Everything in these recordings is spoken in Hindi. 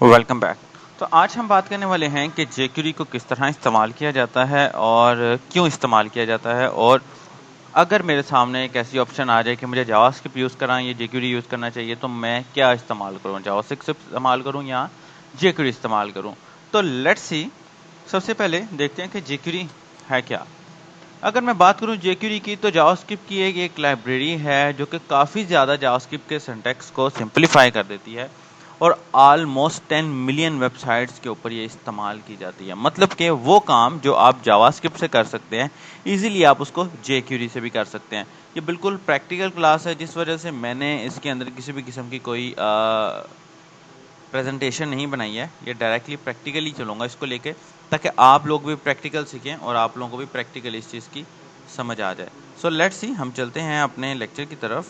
Welcome back. तो आज हम बात करने वाले हैं कि jQuery को किस तरह इस्तेमाल किया जाता है और क्यों इस्तेमाल किया जाता है, और अगर मेरे सामने एक ऐसी ऑप्शन आ जाए कि मुझे जावास्क्रिप्ट यूज़ करना या jQuery यूज़ करना चाहिए तो मैं क्या इस्तेमाल करूँ, जावास्क्रिप्ट इस्तेमाल करूँ या jQuery इस्तेमाल करूँ। तो लेट्स सी, सबसे पहले देखते हैं कि jQuery है क्या। अगर मैं बात करूं jQuery की, तो जावास्क्रिप्ट की एक लाइब्रेरी है जो कि काफ़ी ज़्यादा जावास्क्रिप्ट के सिंटैक्स को सिंपलीफाई कर देती है और ऑलमोस्ट 10 मिलियन वेबसाइट्स के ऊपर ये इस्तेमाल की जाती है। मतलब कि वो काम जो आप जावास्क्रिप्ट से कर सकते हैं, इजीली आप उसको jQuery से भी कर सकते हैं। ये बिल्कुल प्रैक्टिकल क्लास है, जिस वजह से मैंने इसके अंदर किसी भी किस्म की कोई प्रेजेंटेशन नहीं बनाई है। ये डायरेक्टली प्रैक्टिकली चलूँगा इसको लेके, ताकि आप लोग भी प्रैक्टिकल सीखें और आप लोगों को भी प्रैक्टिकल इस चीज़ की समझ आ जाए। सो लेट्स सी, हम चलते हैं अपने लेक्चर की तरफ।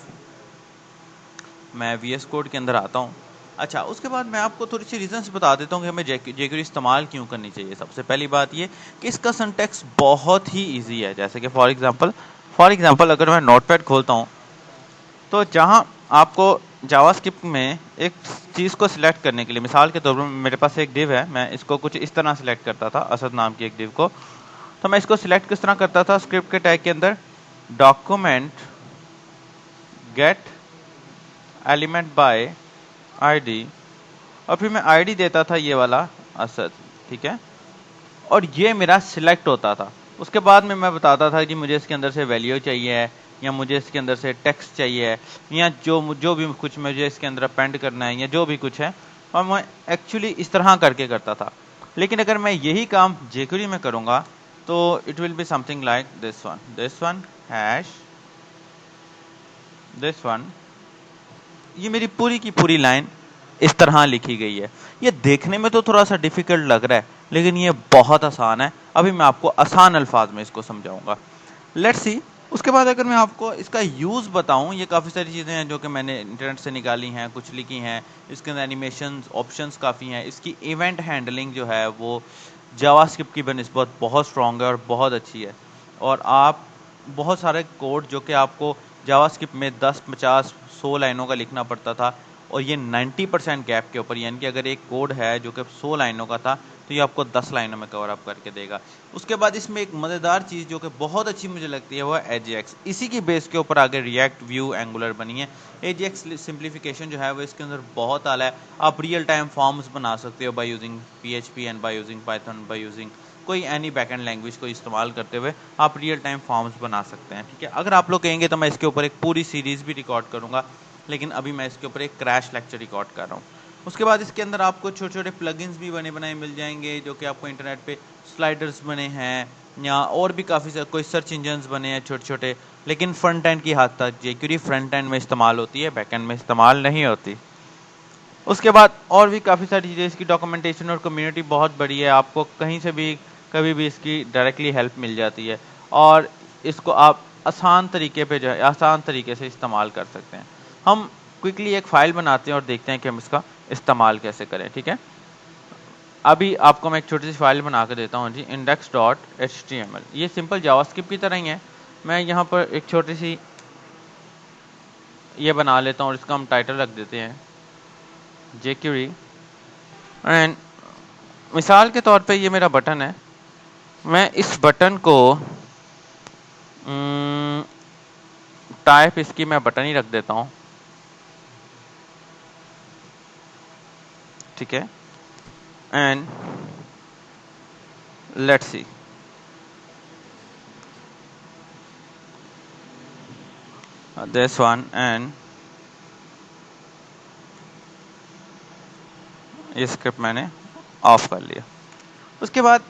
मैं VS कोड के अंदर आता हूँ। अच्छा, उसके बाद मैं आपको थोड़ी सी रीजंस बता देता हूँ कि हमें jQuery इस्तेमाल क्यों करनी चाहिए। सबसे पहली बात ये कि इसका सिंटैक्स बहुत ही ईजी है। जैसे कि फॉर एग्जाम्पल अगर मैं नोटपैड खोलता हूँ, तो जहाँ आपको जावास्क्रिप्ट में एक चीज़ को सिलेक्ट करने के लिए, मिसाल के तौर पर मेरे पास एक डिव है, मैं इसको कुछ इस तरह सिलेक्ट करता था, असद नाम की एक डिव को। तो मैं इसको सिलेक्ट किस तरह करता था, स्क्रिप्ट के टैग के अंदर document gate element by ID, और फिर मैं आईडी देता था ये वाला असद, ठीक है, और ये मेरा सिलेक्ट होता था। उसके बाद में मैं बताता था कि मुझे इसके अंदर से वैल्यू चाहिए है, या मुझे इसके अंदर से टेक्स्ट चाहिए है, या जो भी कुछ मुझे इसके अंदर अपेंड करना है, या जो भी कुछ है, और मैं एक्चुअली इस तरह करके करता था। लेकिन अगर मैं यही काम jQuery में करूँगा तो it will be something like this one hash this one. ये मेरी पूरी की पूरी लाइन इस तरह लिखी गई है। ये देखने में तो थोड़ा सा डिफिकल्ट लग रहा है, लेकिन ये बहुत आसान है। अभी मैं आपको आसान अल्फाज में इसको समझाऊंगा। लेट्स सी, उसके बाद अगर मैं आपको इसका यूज़ बताऊं, ये काफ़ी सारी चीज़ें हैं जो कि मैंने इंटरनेट से निकाली हैं, कुछ लिखी हैं। इसके अंदर एनिमेशन ऑप्शंस काफ़ी हैं। इसकी इवेंट हैंडलिंग जो है वो जावास्क्रिप्ट की बनिस्बत बहुत स्ट्रॉन्ग है और बहुत अच्छी है। और आप बहुत सारे कोड जो कि आपको जावास्क्रिप्ट में 10, 50, 100 लाइनों का लिखना पड़ता था, और ये 90% गैप के ऊपर, यानी कि अगर एक कोड है जो कि 100 लाइनों का था तो ये आपको 10 लाइनों में कवर अप करके देगा। उसके बाद इसमें एक मज़ेदार चीज़ जो कि बहुत अच्छी मुझे लगती है वो है एजेक्स। इसी की बेस के ऊपर आगे रिएक्ट, व्यू, एंगुलर बनी है। एजेक्स सिंप्लीफिकेशन जो है वो इसके अंदर बहुत आला है। आप रियल टाइम फॉर्म्स बना सकते हो by using PHP and by using Python, by using कोई एनी बैकएंड लैंग्वेज को इस्तेमाल करते हुए आप रियल टाइम फॉर्म्स बना सकते हैं। ठीक है, अगर आप लोग कहेंगे तो मैं इसके ऊपर एक पूरी सीरीज़ भी रिकॉर्ड करूँगा, लेकिन अभी मैं इसके ऊपर एक क्रैश लेक्चर रिकॉर्ड कर रहा हूँ। उसके बाद इसके अंदर आपको छोटे छोटे प्लगइन्स भी बने बनाए मिल जाएंगे, जो कि आपको इंटरनेट पे स्लाइडर्स बने हैं, या और भी काफ़ी कोई सर्च इंजन्स बने हैं छोटे छोटे, लेकिन फ्रंट एंड की हद तक jQuery फ्रंट एंड में इस्तेमाल होती है, बैक एंड में इस्तेमाल नहीं होती। उसके बाद और भी काफ़ी सारी चीज़ें, इसकी डॉक्यूमेंटेशन और कम्युनिटी बहुत बड़ी है। आपको कहीं से भी कभी भी इसकी डायरेक्टली हेल्प मिल जाती है, और इसको आप आसान तरीके पे जो है आसान तरीके से इस्तेमाल कर सकते हैं। हम क्विकली एक फ़ाइल बनाते हैं और देखते हैं कि हम इसका इस्तेमाल कैसे करें। ठीक है, अभी आपको मैं एक छोटी सी फाइल बना के देता हूँ जी, index.html। ये सिंपल जावास्क्रिप्ट की तरह ही है। मैं यहाँ पर एक छोटी सी ये बना लेता हूँ और इसका हम टाइटल रख देते हैं jQuery। एंड मिसाल के तौर पे ये मेरा बटन है, मैं इस बटन को टाइप इसकी मैं बटन ही रख देता हूँ। ठीक है, and let's see, this one, and ये स्क्रिप्ट मैंने ऑफ कर लिया। उसके बाद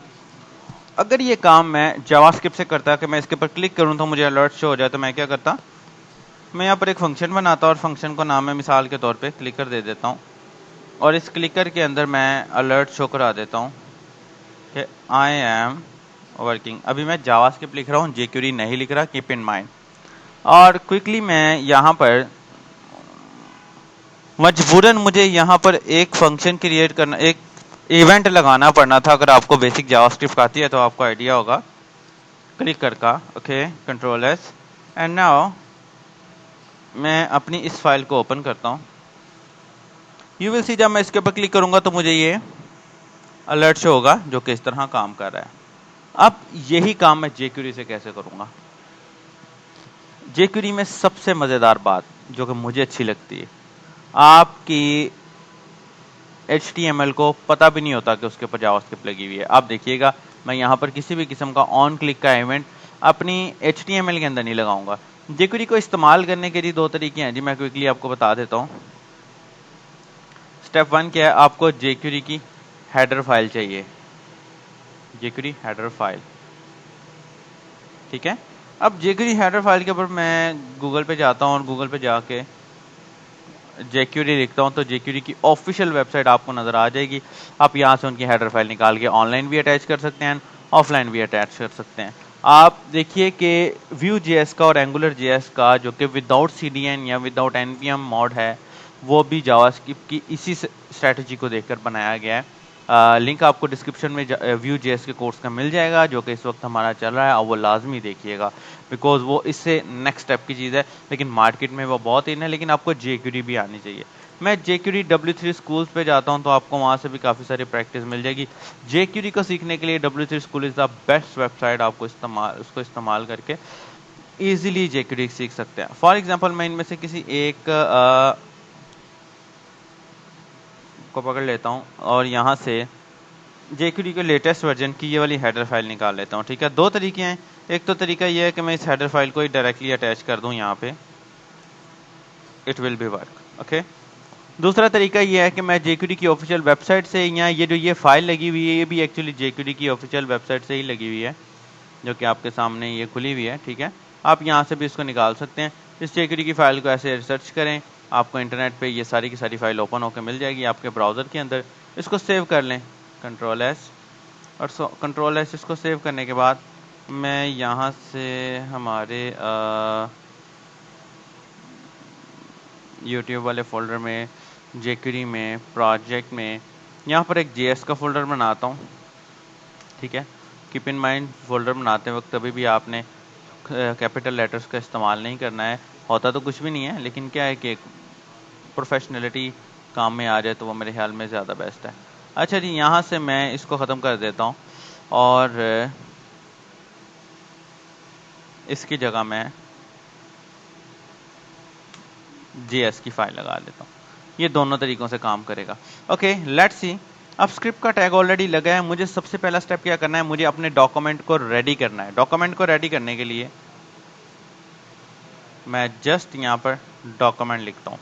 अगर ये काम मैं जावास्क्रिप्ट से करता कि मैं इसके ऊपर क्लिक करूं तो मुझे अलर्ट शो हो जाए, तो मैं क्या करता, मैं यहाँ पर एक फंक्शन बनाता और फंक्शन को नाम है मिसाल के तौर पे क्लिकर दे देता हूँ, और इस क्लिकर के अंदर मैं अलर्ट शो करा देता हूँ कि आई एम वर्किंग। अभी मैं जावास्क्रिप्ट लिख रहा हूँ, jQuery नहीं लिख रहा, कीप इन माइंड। और क्विकली मैं यहाँ पर मजबूरन मुझे यहाँ पर एक फंक्शन क्रिएट करना, एक इवेंट लगाना पड़ना था। अगर आपको बेसिक जावास्क्रिप्ट आती है तो आपको आइडिया होगा। क्लिकर का okay, control S, and now मैं अपनी इस फाइल को ओपन करता हूँ। यू विल सी जब मैं इसके ऊपर क्लिक करूंगा तो मुझे ये अलर्ट शो होगा जो कि इस तरह काम कर रहा है। अब यही काम मैं jQuery से कैसे करूंगा। jQuery में सबसे मजेदार बात जो कि मुझे अच्छी लगती है, आपकी HTML को पता भी नहीं होता कि उसके ऊपर जावास्क्रिप्ट लगी हुई है। आप देखिएगा मैं यहाँ पर किसी भी किस्म का ऑन क्लिक का इवेंट अपनी HTML के अंदर नहीं लगाऊंगा। jQuery को इस्तेमाल करने के लिए दो तरीके हैं जी, मैं क्विकली आपको बता देता हूँ। स्टेप 1 क्या है, आपको jQuery की हेडर फाइल चाहिए, jQuery हेडर फाइल, ठीक है। अब jQuery हेडर फाइल के ऊपर मैं गूगल पे जाता हूँ और गूगल पे जाके jQuery लिखता हूँ तो jQuery की ऑफिशियल वेबसाइट आपको नजर आ जाएगी। आप यहाँ से उनकी हेडर फाइल निकाल के ऑनलाइन भी अटैच कर सकते हैं, ऑफलाइन भी अटैच कर सकते हैं। आप देखिए कि Vue.js का और AngularJS का जो कि विदाउट CDN या विदाउट npm मॉड है, वो भी जावास्क्रिप्ट की इसी स्ट्रैटेजी को देखकर बनाया गया है। लिंक आपको डिस्क्रिप्शन में Vue.js के कोर्स का मिल जाएगा जो कि इस वक्त हमारा चल रहा है, और वो लाजमी देखिएगा बिकॉज वो इससे नेक्स्ट स्टेप की चीज़ है। लेकिन मार्केट में वो बहुत इन है, लेकिन आपको jQuery भी आनी चाहिए। मैं jQuery W3 स्कूल्स पे जाता हूं तो आपको वहां से भी काफ़ी सारी प्रैक्टिस मिल जाएगी। jQuery को सीखने के लिए W3 school is the best website, आपको उसको इस्तेमाल करके ईजिली jQuery सीख सकते हैं। फॉर एग्जाम्पल मैं इनमें से किसी एक को पकड़ लेता हूं और यहाँ से jQuery के लेटेस्ट वर्जन की ये वाली हेडर फाइल निकाल लेता हूँ, ठीक है। दो तरीके हैं, एक तो तरीका ये है कि मैं इस हेडर फाइल को ही डायरेक्टली अटैच कर दूं यहाँ पे, it will be work, okay. दूसरा तरीका ये है कि मैं jQuery की ऑफिशियल वेबसाइट से, या ये जो ये फाइल लगी हुई है ये भी एक्चुअली jQuery की ऑफिशियल वेबसाइट से ही लगी हुई है जो कि आपके सामने ये खुली हुई है, ठीक है। आप यहाँ से भी इसको निकाल सकते हैं। इस jQuery की फाइल को ऐसे रिसर्च करें, आपको इंटरनेट पे ये सारी की सारी फाइल ओपन होकर मिल जाएगी आपके ब्राउज़र के अंदर। इसको सेव कर लें Ctrl+S, और Ctrl+S इसको सेव करने के बाद मैं यहाँ से हमारे यूट्यूब वाले फोल्डर में, jQuery में, प्रोजेक्ट में, यहाँ पर एक JS का फोल्डर बनाता हूँ, ठीक है। कीप इन माइंड फोल्डर बनाते वक्त कभी भी आपने कैपिटल लेटर्स का इस्तेमाल नहीं करना है। होता तो कुछ भी नहीं है, लेकिन क्या है कि प्रोफेशनलिटी काम में आ जाए तो वो मेरे ख्याल में ज़्यादा बेस्ट है। अच्छा जी, यहाँ से मैं इसको ख़त्म कर देता हूँ और इसकी जगह मैं JS की फाइल लगा देता हूँ। ये दोनों तरीकों से काम करेगा। ओके, लेट्स सी। अब स्क्रिप्ट का टैग ऑलरेडी लगा है, मुझे सबसे पहला स्टेप क्या करना है, मुझे अपने डॉक्यूमेंट को रेडी करना है। डॉक्यूमेंट को रेडी करने के लिए मैं जस्ट यहाँ पर डॉक्यूमेंट लिखता हूँ,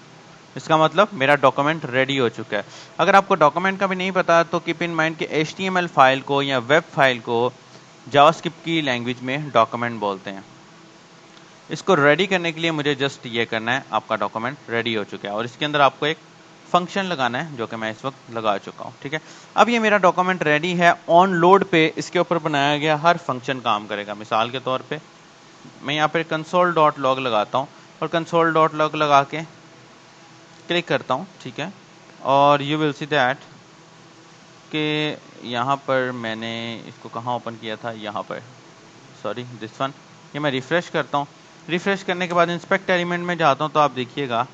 इसका मतलब मेरा डॉक्यूमेंट रेडी हो चुका है। अगर आपको डॉक्यूमेंट का भी नहीं पता तो कीप इन माइंड कि HTML फाइल को या वेब फाइल को जावास्क्रिप्ट की लैंग्वेज में डॉक्यूमेंट बोलते हैं। इसको रेडी करने के लिए मुझे जस्ट ये करना है, आपका डॉक्यूमेंट रेडी हो चुका है और इसके अंदर आपको एक फंक्शन लगाना है जो कि मैं इस वक्त लगा चुका हूँ, ठीक है। अब ये मेरा डॉक्यूमेंट रेडी है, ऑन लोड पे इसके ऊपर बनाया गया हर फंक्शन काम करेगा। मिसाल के तौर पे मैं यहाँ पर console.log लगाता हूँ और console.log लगा के क्लिक करता हूँ, ठीक है। और यू विल सी दैट कि यहाँ पर मैंने इसको कहाँ ओपन किया था, यहाँ पर, सॉरी दिस वन। ये मैं रिफ्रेश करता हूँ, रिफ्रेश करने के बाद इंस्पेक्ट एलिमेंट में जाता हूँ तो आप देखिएगा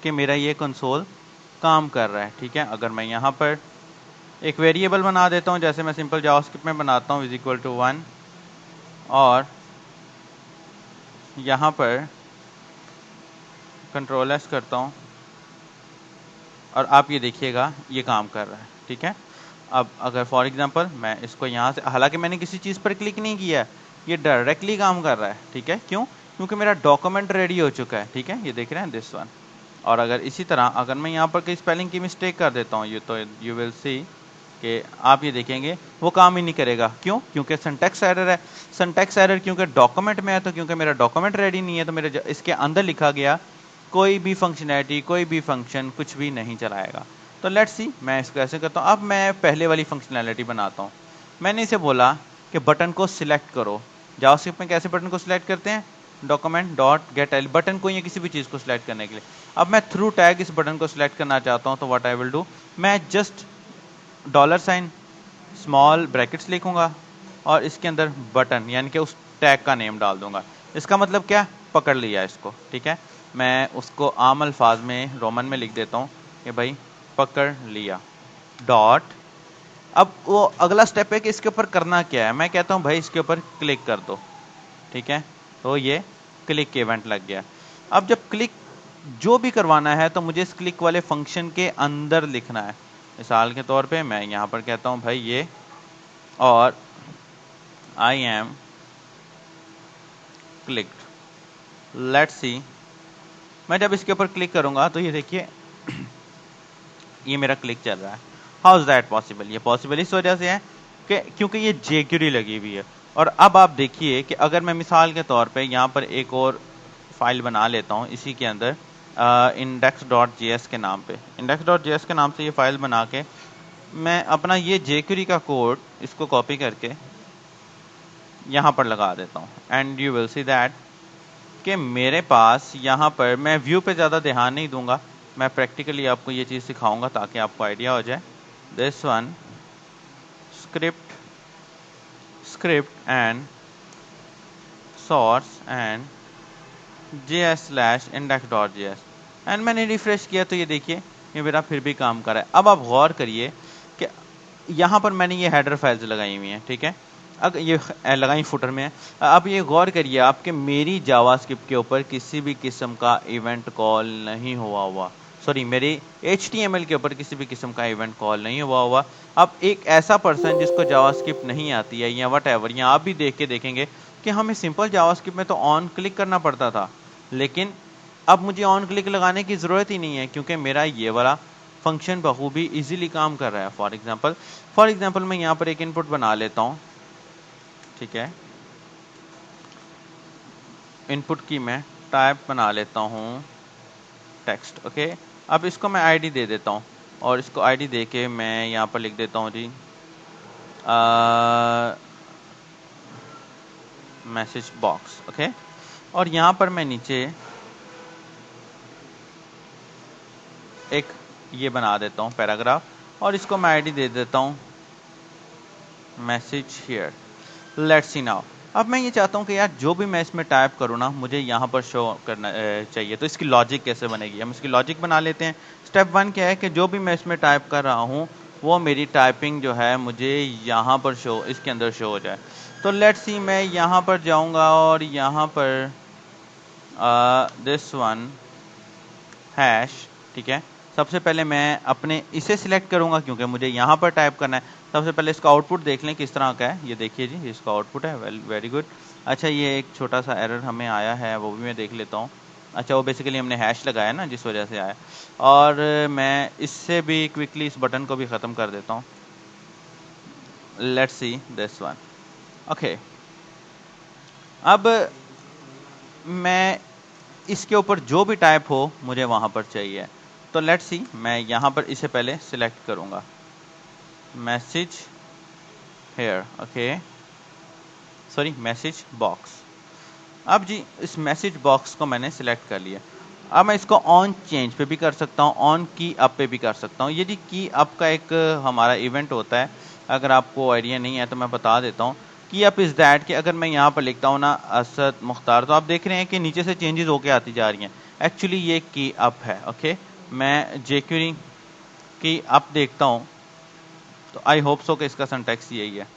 कि मेरा ये कंसोल काम कर रहा है, ठीक है। अगर मैं यहाँ पर एक वेरिएबल बना देता हूँ, जैसे मैं सिंपल जावास्क्रिप्ट में बनाता हूँ =1, और यहाँ पर Ctrl+S करता हूँ और आप ये देखिएगा ये काम कर रहा है, ठीक है। अब अगर फॉर एग्जांपल मैं इसको यहाँ से, हालांकि मैंने किसी चीज़ पर क्लिक नहीं किया है, ये डायरेक्टली काम कर रहा है, ठीक है। क्यों? क्योंकि मेरा डॉक्यूमेंट रेडी हो चुका है, ठीक है। ये देख रहे हैं दिस वन। और अगर इसी तरह अगर मैं यहाँ पर कोई स्पेलिंग की मिस्टेक कर देता हूँ, ये तो यू विल सी कि आप ये देखेंगे वो काम ही नहीं करेगा। क्यों? क्योंकि सिंटैक्स एरर है। सिंटैक्स एरर क्योंकि डॉक्यूमेंट में है, तो क्योंकि मेरा डॉक्यूमेंट रेडी नहीं है तो मेरे इसके अंदर लिखा गया कोई भी फंक्शनैलिटी, कोई भी फंक्शन कुछ भी नहीं चलाएगा। तो लेट्स सी मैं इसको ऐसे करता हूँ। अब मैं पहले वाली फंक्शनैलिटी बनाता हूँ। मैंने इसे बोला कि बटन को सिलेक्ट करो। जावास्क्रिप्ट में कैसे बटन को सिलेक्ट करते हैं, document.getIL, बटन को या किसी भी चीज़ को सिलेक्ट करने के लिए। अब मैं थ्रू टैग इस बटन को सिलेक्ट करना चाहता हूँ, तो व्हाट आई विल डू, मैं जस्ट $, स्मॉल ब्रैकेट्स लिखूंगा और इसके अंदर बटन यानी कि उस टैग का नेम डाल दूंगा। इसका मतलब क्या, पकड़ लिया इसको, ठीक है। मैं उसको आम अल्फाज में रोमन में लिख देता हूँ, कि भाई पकड़ लिया डॉट। अब वो अगला स्टेप है कि इसके ऊपर करना क्या है। मैं कहता हूं भाई इसके ऊपर क्लिक कर दो, ठीक है, तो ये क्लिक के इवेंट लग गया। अब जब क्लिक जो भी करवाना है तो मुझे इस क्लिक वाले फंक्शन के अंदर लिखना है। मिसाल के तौर पे मैं यहां पर कहता हूं भाई ये, और I am clicked. Let's see, मैं जब इसके ऊपर क्लिक करूंगा तो ये देखिए ये मेरा क्लिक चल रहा है। How is that possible? ये पॉसिबल इस वजह से है कि क्योंकि ये jQuery लगी हुई है। और अब आप देखिए कि अगर मैं मिसाल के तौर पे यहाँ पर एक और फाइल बना लेता हूँ इसी के अंदर index.js के नाम पे, index.js के नाम से ये फाइल बना के मैं अपना ये jQuery का कोड इसको कॉपी करके यहाँ पर लगा देता हूँ, and you will see that कि मेरे पास यहाँ पर, मैं व्यू पे ज़्यादा ध्यान नहीं दूंगा, मैं प्रैक्टिकली आपको ये चीज़ सिखाऊंगा ताकि आपको आइडिया हो जाए। This one script and source and js/index.js, and मैंने रिफ्रेश किया तो ये देखिए ये मेरा फिर भी काम कर रहा है। अब आप गौर करिए कि यहाँ पर मैंने ये हेडर फाइल्स लगाई हुई हैं, ठीक है, अगर ये लगाई फुटर में है। अब ये गौर करिए आपके मेरी जावास्क्रिप्ट के ऊपर किसी भी किस्म का इवेंट कॉल नहीं हुआ, सॉरी मेरी HTML के ऊपर किसी भी किस्म का इवेंट कॉल नहीं हुआ। अब एक ऐसा पर्सन जिसको जावास्क्रिप्ट नहीं आती है या वट एवर, या आप भी देख के देखेंगे कि हमें सिंपल जावास्क्रिप्ट में तो ऑन क्लिक करना पड़ता था, लेकिन अब मुझे ऑन क्लिक लगाने की ज़रूरत ही नहीं है क्योंकि मेरा ये वाला फंक्शन बखूबी इजीली काम कर रहा है। फॉर एग्जांपल मैं यहाँ पर एक इनपुट बना लेता हूँ, ठीक है, इनपुट की मैं टाइप बना लेता हूँ टेक्स्ट, ओके। अब इसको मैं आईडी दे देता हूँ और इसको आईडी दे के मैं यहाँ पर लिख देता हूँ जी मैसेज बॉक्स, ओके। और यहाँ पर मैं नीचे एक ये बना देता हूँ पैराग्राफ, और इसको मैं आईडी दे देता हूँ message here. Let's see now, अब मैं ये चाहता हूँ कि यार जो भी मैं इसमें टाइप करूँ ना मुझे यहाँ पर शो करना चाहिए, तो इसकी लॉजिक कैसे बनेगी, हम इसकी लॉजिक बना लेते हैं। स्टेप 1 क्या है कि जो भी मैं इसमें टाइप कर रहा हूँ वो मेरी टाइपिंग जो है मुझे यहाँ पर शो, इसके अंदर शो हो जाए। तो लेट्स सी, मैं यहाँ पर जाऊँगा और यहाँ पर दिस वन हैश, ठीक है, सबसे पहले मैं अपने इसे सिलेक्ट करूंगा क्योंकि मुझे यहाँ पर टाइप करना है। सबसे पहले इसका आउटपुट देख लें किस तरह का है, ये देखिए जी इसका आउटपुट है, वेरी गुड। अच्छा ये एक छोटा सा एरर हमें आया है वो भी मैं देख लेता हूँ। अच्छा वो बेसिकली हमने हैश लगाया ना जिस वजह से आया, और मैं इससे भी क्विकली इस बटन को भी ख़त्म कर देता हूँ। Let's see this one, okay. अब मैं इसके ऊपर जो भी टाइप हो मुझे वहाँ पर चाहिए, तो लेट्स सी मैं यहाँ पर इसे पहले सिलेक्ट करूँगा message hair, okay, sorry message box. अब जी इस मैसेज बॉक्स को मैंने सिलेक्ट कर लिया। अब मैं इसको ऑन चेंज पे भी कर सकता हूँ, ऑन की अप पे भी कर सकता हूँ। ये जी की अप का एक हमारा इवेंट होता है, अगर आपको आइडिया नहीं है तो मैं बता देता हूँ। की अप इज़ दैट कि अगर मैं यहाँ पर लिखता हूँ ना असद मुख्तार, तो आप देख रहे हैं कि नीचे से चेंजेस होके आती जा रही हैं। एक्चुअली ये की अप है, ओके। मैं jQuery की अप देखता हूँ तो आई होप सो कि इसका सिंटैक्स यही है।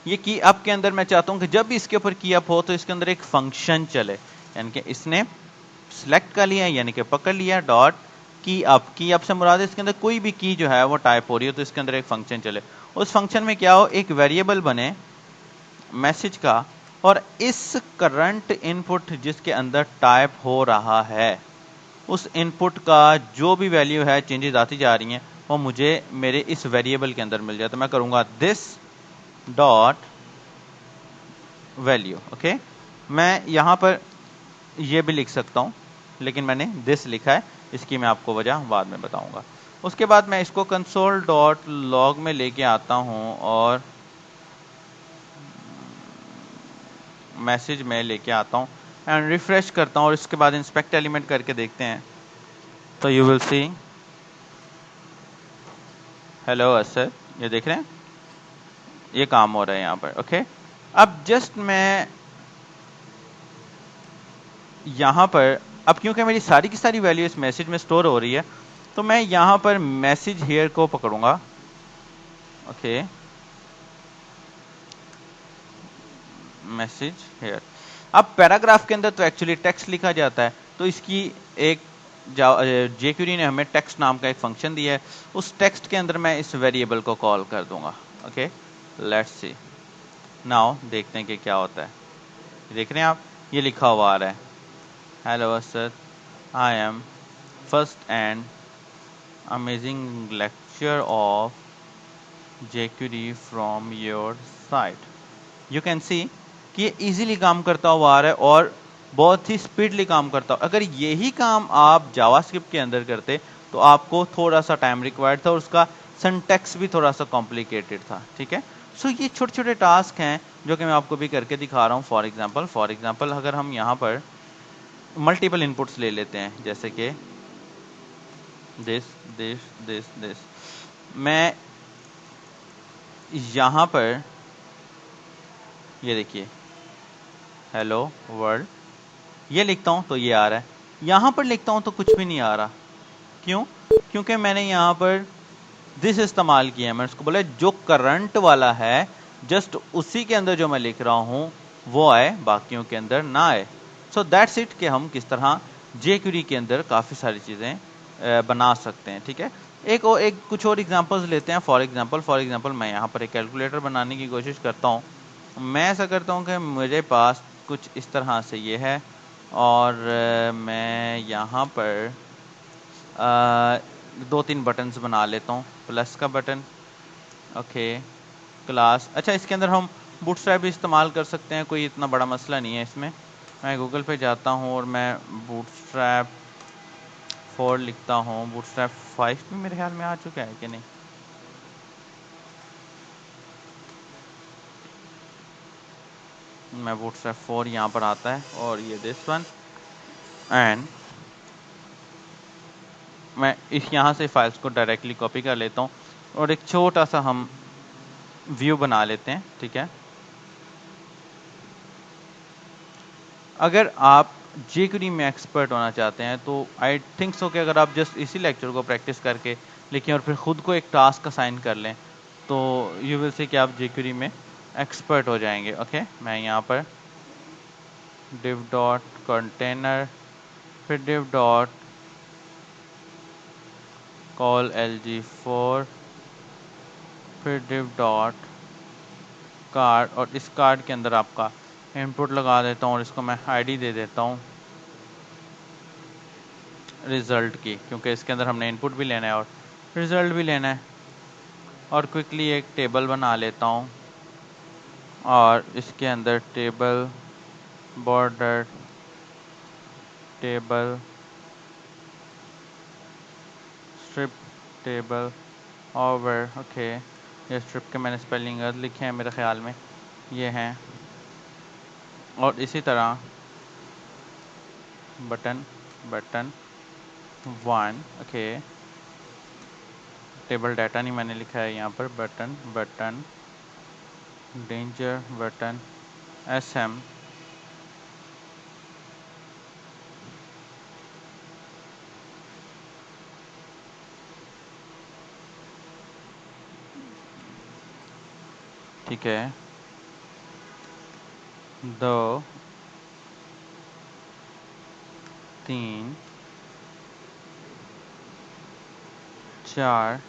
ये की अप के अंदर मैं चाहता हूँ कि जब भी इसके ऊपर की अप हो तो इसके अंदर एक फंक्शन चले, यानी कि इसने सिलेक्ट कर लिया यानी कि पकड़ लिया डॉट की अप से मुराद इसके अंदर कोई भी की जो है वो टाइप हो रही हो तो इसके अंदर एक फंक्शन चले। उस फंक्शन में क्या हो, एक वेरिएबल बने मैसेज का, और इस करंट इनपुट जिसके अंदर टाइप हो रहा है उस इनपुट का जो भी वैल्यू है चेंजेस आती जा रही हैं वो मुझे मेरे इस वेरिएबल के अंदर मिल जाए। तो मैं करूंगा दिस डॉट वैल्यू, ओके। मैं यहाँ पर ये भी लिख सकता हूँ लेकिन मैंने दिस लिखा है, इसकी मैं आपको वजह बाद में बताऊंगा। उसके बाद मैं इसको कंसोल डॉट लॉग में लेके आता हूँ और मैसेज में लेके आता हूँ एंड रिफ्रेश करता हूँ, और इसके बाद इंस्पेक्ट एलिमेंट करके देखते हैं तो you will see hello Asad, ये देख रहे हैं ये काम हो रहा है यहाँ पर, ओके। अब जस्ट मैं यहाँ पर, अब क्योंकि मेरी सारी की सारी वैल्यू इस मैसेज में स्टोर हो रही है तो मैं यहाँ पर मैसेज हेयर को पकड़ूंगा। Okay, message here. अब पैराग्राफ के अंदर तो एक्चुअली टेक्स्ट लिखा जाता है, तो इसकी एक jQuery ने हमें टेक्स्ट नाम का एक फंक्शन दिया है, उस टेक्स्ट के अंदर मैं इस वेरिएबल को कॉल कर दूंगा। ओके, लेट्स सी नाउ, देखते हैं कि क्या होता है। देख रहे हैं आप, ये लिखा हुआ आ रहा है, hello sir, I am first and amazing lecture of jQuery from your site. You can see कि ये इजीली काम करता हुआ आ रहा है और बहुत ही स्पीडली काम करता हो। अगर यही काम आप जावास्क्रिप्ट के अंदर करते तो आपको थोड़ा सा टाइम रिक्वायर्ड था और उसका सिंटैक्स भी थोड़ा सा कॉम्प्लिकेटेड था। ठीक है, सो ये छोटे छोटे टास्क हैं जो कि मैं आपको भी करके दिखा रहा हूँ। फॉर एग्जाम्पल अगर हम यहाँ पर मल्टीपल इनपुट्स ले लेते हैं, जैसे कि दिस दिस दिस दिस, मैं यहाँ पर ये देखिए हेलो वर्ल्ड, ये लिखता हूं तो ये आ रहा है, यहां पर लिखता हूं तो कुछ भी नहीं आ रहा। क्यों? क्योंकि मैंने यहां पर दिस इस्तेमाल किया है। मैंने उसको बोला जो करंट वाला है जस्ट उसी के अंदर जो मैं लिख रहा हूं वो आए, बाकियों के अंदर ना आए। सो दैट्स इट कि हम किस तरह jQuery के अंदर काफी सारी चीजें बना सकते हैं। ठीक है, एक कुछ और एग्जांपल्स लेते हैं। फॉर एग्जांपल मैं यहाँ पर एक कैलकुलेटर बनाने की कोशिश करता हूँ। मैं ऐसा करता हूँ कि मेरे पास कुछ इस तरह से ये है और मैं यहाँ पर दो तीन बटन्स बना लेता हूँ। प्लस का बटन, ओके, क्लास। अच्छा, इसके अंदर हम बूटस्ट्रैप भी इस्तेमाल कर सकते हैं, कोई इतना बड़ा मसला नहीं है इसमें। मैं गूगल पे जाता हूँ और मैं बूटस्ट्रैप 4 लिखता हूँ। बूटस्ट्रैप 5 भी मेरे ख्याल में आ चुका है कि नहीं, मैं बूटस्ट्रैप 4 यहाँ पर आता है और ये दिस वन, एंड मैं इस यहाँ से फाइल्स को डायरेक्टली कॉपी कर लेता हूँ और एक छोटा सा हम व्यू बना लेते हैं। ठीक है, अगर आप jQuery में एक्सपर्ट होना चाहते हैं तो आई थिंक सो कि अगर आप जस्ट इसी लेक्चर को प्रैक्टिस करके लिखें और फिर खुद को एक टास्क असाइन कर लें तो यू विल सी कि आप jQuery में एक्सपर्ट हो जाएंगे। ओके, मैं यहाँ पर div डॉट कंटेनर, फिर div डॉट कॉल lg4, फिर div डॉट कार्ड, और इस कार्ड के अंदर आपका इनपुट लगा देता हूँ और इसको मैं आईडी दे देता हूँ रिजल्ट की, क्योंकि इसके अंदर हमने इनपुट भी लेना है और रिजल्ट भी लेना है। और क्विकली एक टेबल बना लेता हूँ और इसके अंदर table border table strip table over. Okay, ये स्ट्रिप के मैंने स्पेलिंग गलत लिखे हैं मेरे ख्याल में, ये हैं। और इसी तरह button button 1, okay, table data नहीं मैंने लिखा है यहाँ पर, button button danger button SM, ठीक है, 2 3 4।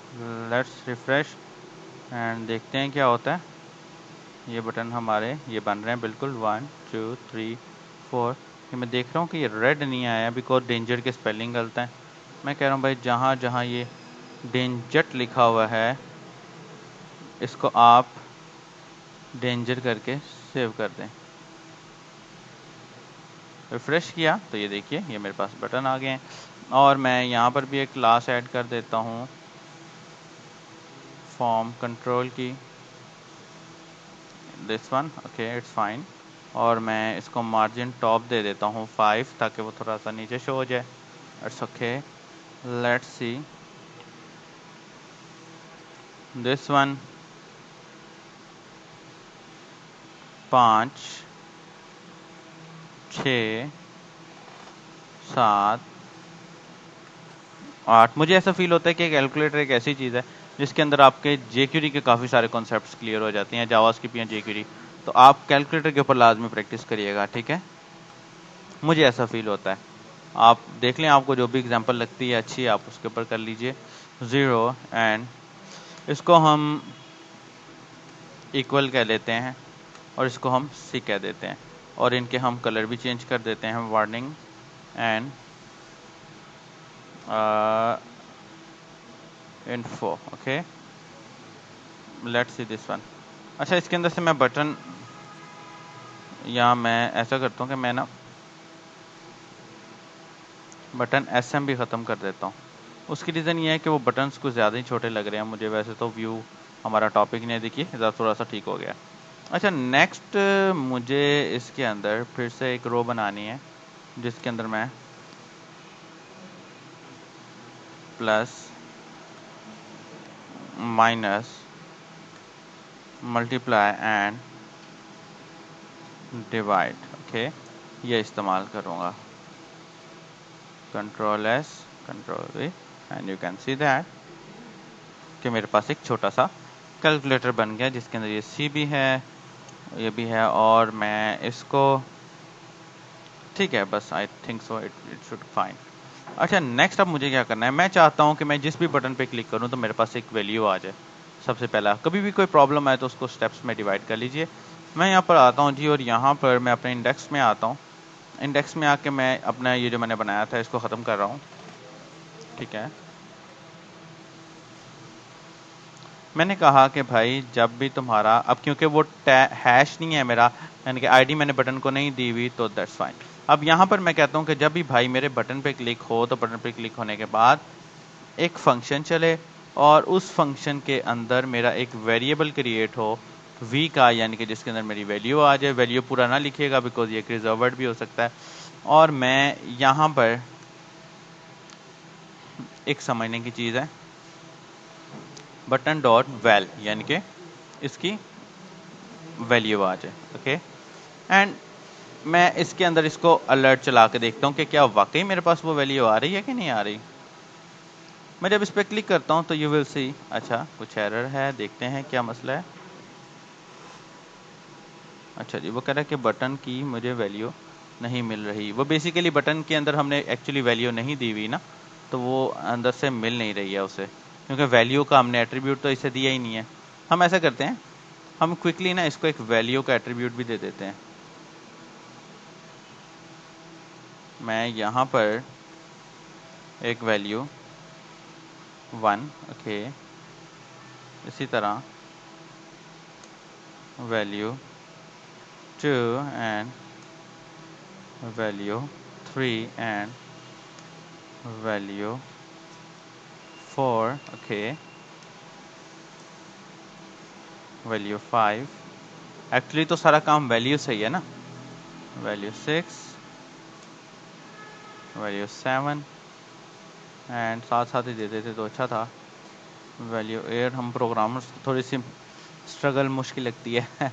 लेट्स रिफ्रेश एंड देखते हैं क्या होता है। ये बटन हमारे ये बन रहे हैं बिल्कुल, 1 2 3 4। ये मैं देख रहा हूँ कि ये रेड नहीं आया बिकॉज डेंजर के स्पेलिंग गलत है। मैं कह रहा हूँ भाई जहाँ जहाँ ये डेंजट लिखा हुआ है इसको आप डेंजर करके सेव कर दें। रिफ्रेश किया तो ये देखिए ये मेरे पास बटन आ गए हैं। और मैं यहाँ पर भी एक क्लास ऐड कर देता हूँ फॉर्म कंट्रोल की, this one, okay it's fine. और मैं इसको मार्जिन टॉप दे देता हूँ 5 ताकि वो थोड़ा सा नीचे शो हो जाए। It's okay, let's see this one, 5 6 7 8। मुझे ऐसा फील होता है कि कैलकुलेटर एक ऐसी चीज़ है जिसके अंदर आपके जेक्यूरी के काफ़ी सारे कॉन्सेप्ट्स क्लियर हो जाते हैं, जावास्क्रिप्ट या जेक्यूरी। तो आप कैलकुलेटर के ऊपर लाजमी प्रैक्टिस करिएगा, ठीक है। मुझे ऐसा फील होता है। आप देख लें, आपको जो भी एग्जांपल लगती है अच्छी, आप उसके ऊपर कर लीजिए। 0 एंड इसको हम इक्वल कह देते हैं और इसको हम सी कह देते हैं, और इनके हम कलर भी चेंज कर देते हैं, warning and info. Okay, let's see this one. अच्छा, इसके अंदर से मैं बटन, या मैं ऐसा करता हूँ कि मैं ना बटन SM भी ख़त्म कर देता हूँ। उसकी रीज़न ये है कि वो बटन्स कुछ ज़्यादा ही छोटे लग रहे हैं मुझे। वैसे तो व्यू हमारा टॉपिक नहीं, देखिए थोड़ा सा ठीक हो गया। अच्छा, नेक्स्ट मुझे इसके अंदर फिर से एक रो बनानी है जिसके अंदर मैं plus minus multiply and divide, okay, ये इस्तेमाल करूँगा। Control S, control V, and you can see that कि मेरे पास एक छोटा सा कैलकुलेटर बन गया जिसके अंदर ये C भी है, ये भी है, और मैं इसको, ठीक है, बस I think so it should fine. अच्छा, नेक्स्ट अब मुझे क्या करना है, मैं चाहता हूँ कि मैं जिस भी बटन पे क्लिक करूँ तो मेरे पास एक वैल्यू आ जाए। सबसे पहला, कभी भी कोई प्रॉब्लम आए तो उसको स्टेप्स में डिवाइड कर लीजिए। मैं यहाँ पर आता हूँ जी, और यहाँ पर मैं अपने इंडेक्स में आता हूँ। इंडेक्स में आके मैं अपना ये जो मैंने बनाया था इसको ख़त्म कर रहा हूँ, ठीक है। मैंने कहा कि भाई जब भी तुम्हारा, अब क्योंकि वो हैश नहीं है मेरा, यानी कि आईडी मैंने बटन को नहीं दी हुई, तो दैट्स फाइन। अब यहाँ पर मैं कहता हूँ कि जब भी भाई मेरे बटन पे क्लिक हो तो बटन पे क्लिक होने के बाद एक फंक्शन चले और उस फंक्शन के अंदर मेरा एक वेरिएबल क्रिएट हो v का, यानी कि जिसके अंदर मेरी वैल्यू आ जाए। वैल्यू पूरा ना लिखिएगा बिकॉज ये एक रिजर्वर्ड भी हो सकता है। और मैं यहाँ पर एक समझने की चीज़ है, बटन डॉट वैल, यानी कि इसकी वैल्यू आ जाए, ओके। एंड मैं इसके अंदर इसको अलर्ट चला के देखता हूँ कि क्या वाकई मेरे पास वो वैल्यू आ रही है कि नहीं आ रही। मैं जब इस पर क्लिक करता हूँ तो यू विल सी, अच्छा कुछ एरर है, देखते हैं क्या मसला है। अच्छा जी, वो कह रहा है कि बटन की मुझे वैल्यू नहीं मिल रही। वो बेसिकली बटन के अंदर हमने एक्चुअली वैल्यू नहीं दी हुई ना, तो वो अंदर से मिल नहीं रही है उसे, क्योंकि वैल्यू का हमने एट्रीब्यूट तो इसे दिया ही नहीं है। हम ऐसा करते हैं, हम क्विकली ना इसको एक वैल्यू का एट्रीब्यूट भी दे देते हैं। मैं यहाँ पर एक वैल्यू 1, ओके, इसी तरह value 2 and value 3 and value 4, okay, value 5। Actually तो सारा काम वैल्यू से ही है ना। वैल्यू 6, वैल्यू 7 एंड साथ साथ ही दे देते तो अच्छा था, वैल्यू 8। हम प्रोग्रामर्स को थोड़ी सी स्ट्रगल मुश्किल लगती है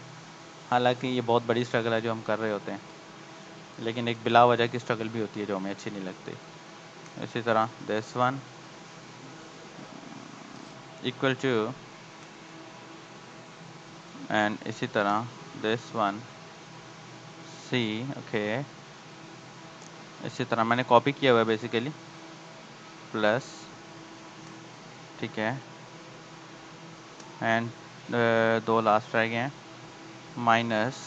हालांकि ये बहुत बड़ी स्ट्रगल है जो हम कर रहे होते हैं, लेकिन एक बिला वजह की स्ट्रगल भी होती है जो हमें अच्छी नहीं लगती। इसी तरह this one equal to, and इसी तरह दिस वन सी, ओके। इसी तरह मैंने कॉपी किया हुआ है बेसिकली, प्लस, ठीक है, एंड दो लास्ट रह गए हैं, minus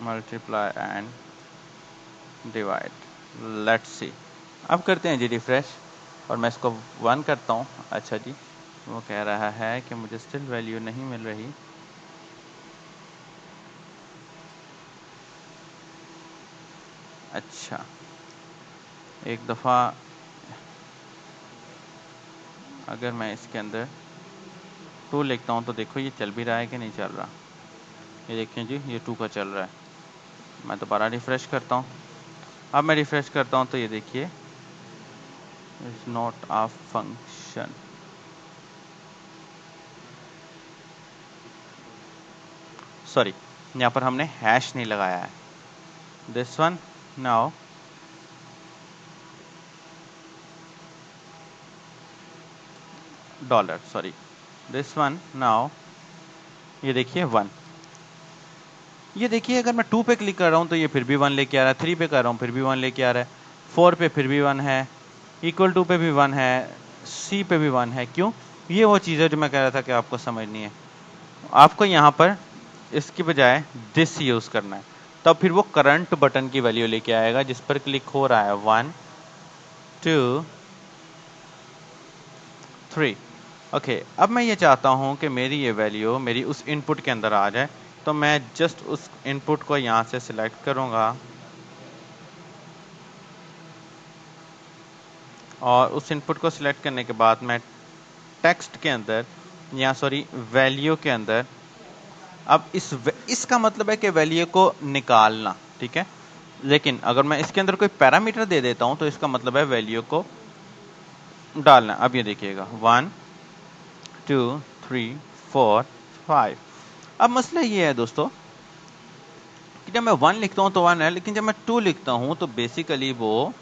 multiply and divide. Let's see, अब करते हैं जी रिफ्रेश, और मैं इसको 1 करता हूँ। अच्छा जी, वो कह रहा है कि मुझे स्टिल वैल्यू नहीं मिल रही। अच्छा, एक दफ़ा अगर मैं इसके अंदर 2 लिखता हूँ तो देखो ये चल भी रहा है कि नहीं चल रहा। ये देखें जी, ये 2 का चल रहा है। मैं दोबारा रिफ़्रेश करता हूँ। अब मैं रिफ़्रेश करता हूँ तो ये देखिए, it's not a function. Sorry, यहाँ पर हमने हैश नहीं लगाया है। This one now dollar, sorry, this one now, ये देखिए 1। ये देखिए अगर मैं 2 पे क्लिक कर रहा हूँ तो ये फिर भी 1 लेके आ रहा है, 3 पे कर रहा हूँ फिर भी 1 लेके आ रहा है, 4 पे फिर भी 1 है, इक्वल टू पे भी 1 है, सी पे भी 1 है। क्यों? ये वो चीज़ है जो मैं कह रहा था कि आपको समझनी है। आपको यहाँ पर इसकी बजाय दिस यूज़ करना है, तब फिर वो करंट बटन की वैल्यू लेके आएगा जिस पर क्लिक हो रहा है, 1 2 3। ओके, अब मैं ये चाहता हूँ कि मेरी ये वैल्यू मेरी उस इनपुट के अंदर आ जाए, तो मैं जस्ट उस इनपुट को यहाँ से सिलेक्ट करूँगा और उस इनपुट को सिलेक्ट करने के बाद मैं टेक्स्ट के अंदर या सॉरी वैल्यू के अंदर, अब इसका मतलब है कि वैल्यू को निकालना, ठीक है। लेकिन अगर मैं इसके अंदर कोई पैरामीटर दे देता हूं तो इसका मतलब है वैल्यू को डालना। अब ये देखिएगा 1 2 3 4 5। अब मसला ये है दोस्तों कि जब मैं 1 लिखता हूं तो 1 है, लेकिन जब मैं 2 लिखता हूं तो बेसिकली वो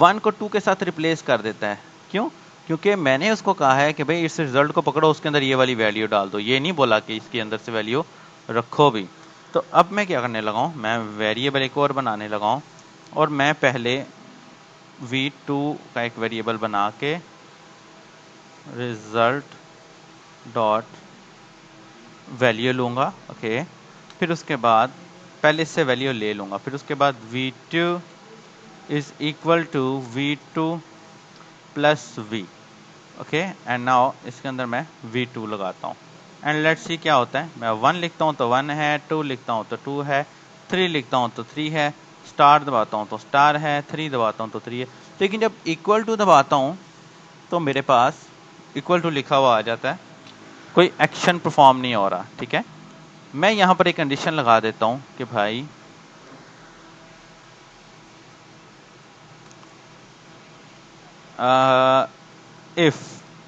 1 को 2 के साथ रिप्लेस कर देता है। क्यों? क्योंकि मैंने उसको कहा है कि भाई इस रिजल्ट को पकड़ो, उसके अंदर ये वाली वैल्यू डाल दो, ये नहीं बोला कि इसके अंदर से वैल्यू रखो भी। तो अब मैं क्या करने लगा हूं, मैं वेरिएबल एक और बनाने लगा हूं और मैं पहले v2 का एक वेरिएबल बना के रिजल्ट डॉट वैल्यू लूंगा। ओके, फिर उसके बाद पहले इससे वैल्यू ले लूंगा, फिर उसके बाद v2 is equal to v2 plus v। Okay, and now इसके अंदर मैं v2 लगाता हूँ एंड लेट्स सी क्या होता है। मैं 1 लिखता हूँ तो 1 है, 2 लिखता हूँ तो 2 है, 3 लिखता हूँ तो 3 है, स्टार दबाता हूँ तो स्टार है, 3 दबाता हूँ तो 3 है। लेकिन जब इक्वल टू दबाता हूँ तो मेरे पास इक्वल टू लिखा हुआ आ जाता है, कोई एक्शन परफॉर्म नहीं हो रहा, ठीक है। मैं यहाँ पर एक कंडीशन लगा देता हूँ कि भाई इफ,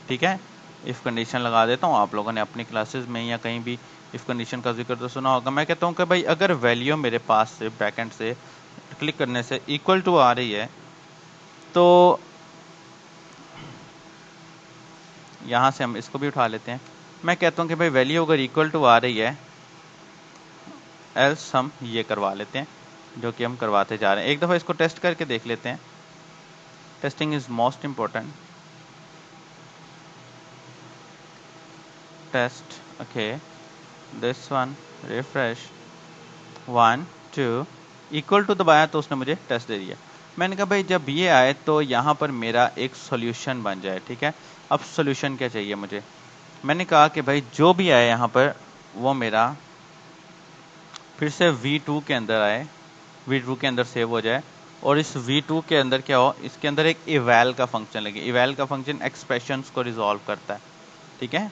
ठीक है, इफ कंडीशन लगा देता हूँ। आप लोगों ने अपनी क्लासेस में या कहीं भी इफ कंडीशन का जिक्र तो सुना होगा। मैं कहता हूँ कि भाई अगर वैल्यू मेरे पास से बैकएंड से क्लिक करने से इक्वल टू आ रही है तो यहाँ से हम इसको भी उठा लेते हैं। मैं कहता हूँ कि भाई वैल्यू अगर इक्वल टू आ रही है, एल्स हम ये करवा लेते हैं जो कि हम करवाते जा रहे हैं। एक दफ़ा इसको टेस्ट करके देख लेते हैं। Testing is most important. Test, okay, this one, refresh, 1 2 equal to दबाया तो उसने मुझे टेस्ट दे दिया। मैंने कहा भाई जब ये आए तो यहाँ पर मेरा एक सॉल्यूशन बन जाए, ठीक है। अब सॉल्यूशन क्या चाहिए मुझे? मैंने कहा कि भाई जो भी आए यहाँ पर वो मेरा फिर से v2 के अंदर आए, v2 के अंदर सेव हो जाए और इस v2 के अंदर क्या हो, इसके अंदर एक इवैल का फंक्शन लगे। इवैल का फंक्शन एक्सप्रेशंस को रिजॉल्व करता है, ठीक है।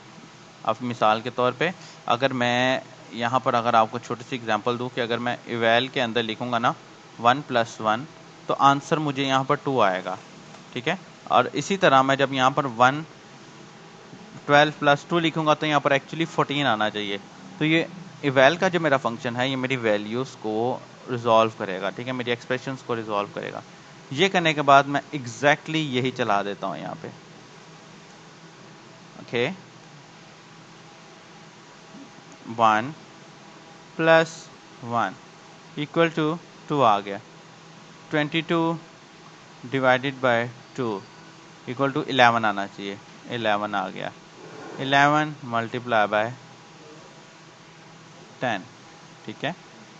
अब मिसाल के तौर पे अगर मैं यहाँ पर अगर आपको छोटी सी एग्जांपल दूँ कि अगर मैं इवैल के अंदर लिखूंगा ना 1 + 1 तो आंसर मुझे यहाँ पर 2 आएगा, ठीक है। और इसी तरह मैं जब यहाँ पर 12 + 2 लिखूंगा तो यहाँ पर एक्चुअली 14 आना चाहिए। तो ये इवैल का जो मेरा फंक्शन है ये मेरी वैल्यूज़ को रिजॉल्व करेगा, ठीक है, मेरी एक्सप्रेशंस को रिजॉल्व करेगा। ये करने के बाद मैं एग्जैक्टली यही चला देता हूँ यहाँ पे। ओके, 1 + 1 इक्वल टू 2 आ गया। 22 डिवाइडेड बाय 2 इक्वल टू 11 आना चाहिए, 11 आ गया। 11 मल्टीप्लाई बाय 10, ठीक है,